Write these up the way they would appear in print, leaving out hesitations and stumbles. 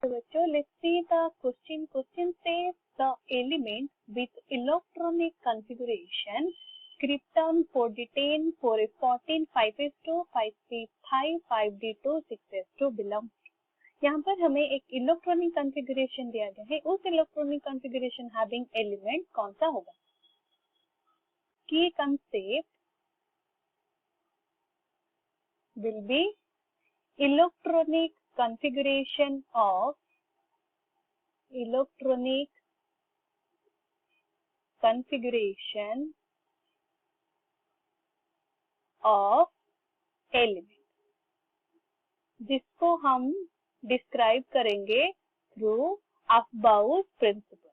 तो बच्चों let's see the question. Question says the element with electronic configuration krypton 4d10 4f14 5s2 5p5 5d2 6s2 belong. यहाँ पर हमें एक electronic configuration दिया गया है. उस इलेक्ट्रॉनिक कॉन्फ़िगरेशन हैविंग एलिमेंट कौन सा होगा? की concept will be electronic configuration of element, जिसको हम डिस्क्राइब करेंगे through Aufbau principle.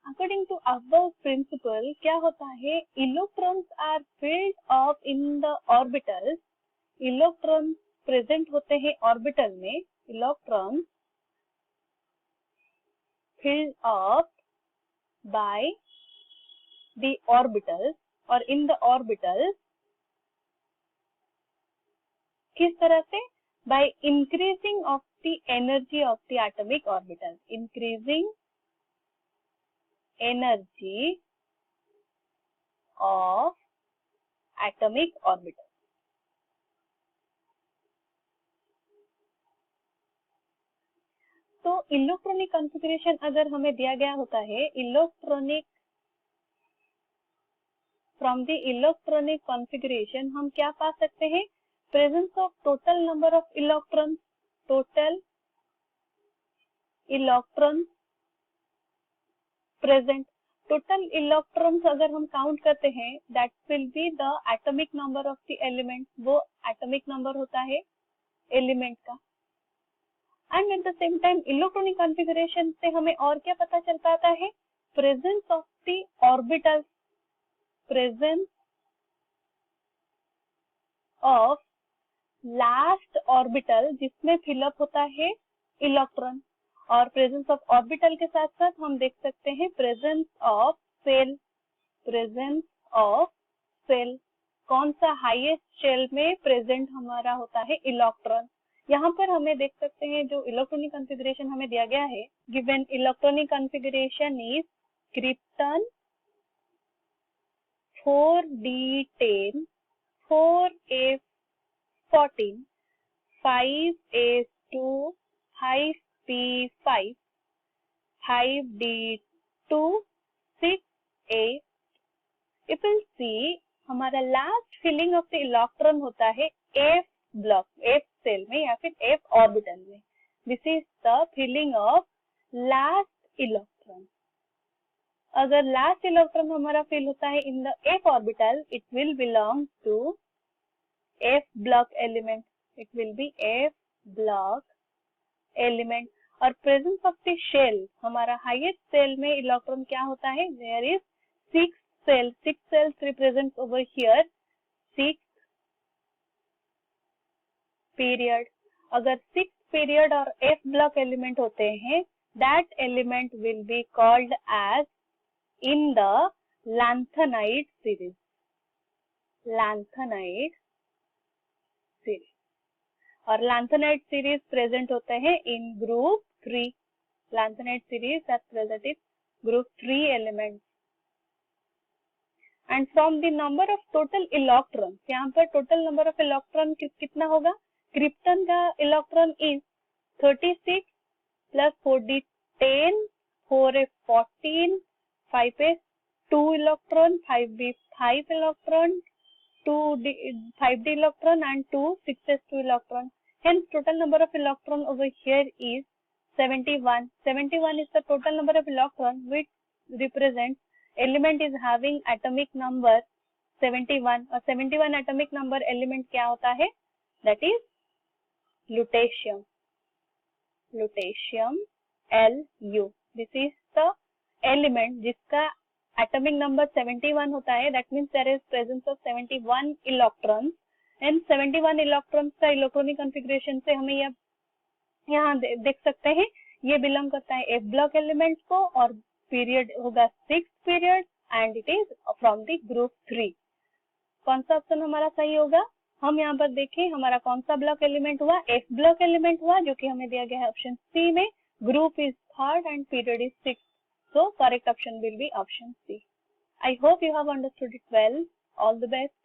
According to Aufbau principle क्या होता है? Electrons are filled of in the orbitals. Electrons present होते हैं ऑर्बिटल में. Electrons filled of by the orbitals और इन द ऑर्बिटल्स. किस तरह से? By increasing of the energy of the atomic orbital. Increasing energy of atomic orbital. तो electronic configuration अगर हमें दिया गया होता है, electronic from the electronic configuration हम क्या पा सकते हैं? Presence of total number of electrons. Total electrons present. Total electrons अगर हम काउंट करते हैं that will be the atomic number of the element. वो एटॉमिक नंबर होता है एलिमेंट का. And at the same time electronic configuration से हमें और क्या पता चल पाता है? Presence of the orbitals. Presence of last orbital जिसमें फिलअप होता है इलेक्ट्रॉन. और प्रेजेंस ऑफ ऑर्बिटल के साथ साथ हम देख सकते हैं presence of cell. Presence of cell. कौन सा? हाईएस्ट शेल में प्रेजेंट हमारा होता है इलेक्ट्रॉन. यहाँ पर हमें देख सकते हैं जो इलेक्ट्रॉनिक कॉन्फ़िगरेशन हमें दिया गया है. Given electronic configuration is krypton 4d10 4f14 5s2 5p5 5d2 6a. If we'll see हमारा last filling of the electron होता है f ब्लॉक, f सेल में या फिर f ऑर्बिटल में. This is the filling of last electron. अगर last electron हमारा fill होता है in the f orbital, it will belong to f block element. It will be f block element. और presence of the shell, हमारा highest cell में electron क्या होता है? There is 6 cells. 6 cells represents over here 6 period. अगर 6 period और f block element होते हैं, that element will be called as in the lanthanide series. Lanthanide series. और lanthanide series present होते हैं in group 3. Lanthanide series are present in group 3 elements. And from the number of total electrons, यहाँ पर total number of electron कितना होगा? krypton का electron is 36 plus 4d10 4f14 5s2 electron 5b5 electron 5d electron and 2 6s2 electron. Hence total number of electron over here is 71. 71 is the total number of electron which represents element is having atomic number 71. और 71 atomic number element क्या होता है? That is lutetium. Lutetium Lu. This is the element जिसका atomic number 71 होता है. That means there is presence of 71 electrons. And 71 electrons का electronic configuration से हमें यहाँ देख सकते हैं ये बिलोंग करता है F ब्लॉक एलिमेंट को और पीरियड होगा 6 period and it is from the group 3. कौन सा ऑप्शन हमारा सही होगा? हम यहाँ पर देखें हमारा कौन सा ब्लॉक एलिमेंट हुआ, एफ ब्लॉक एलिमेंट हुआ, जो कि हमें दिया गया है ऑप्शन सी में. Group is third and period is 6. So correct option will be option C. I hope you have understood it well. All the best.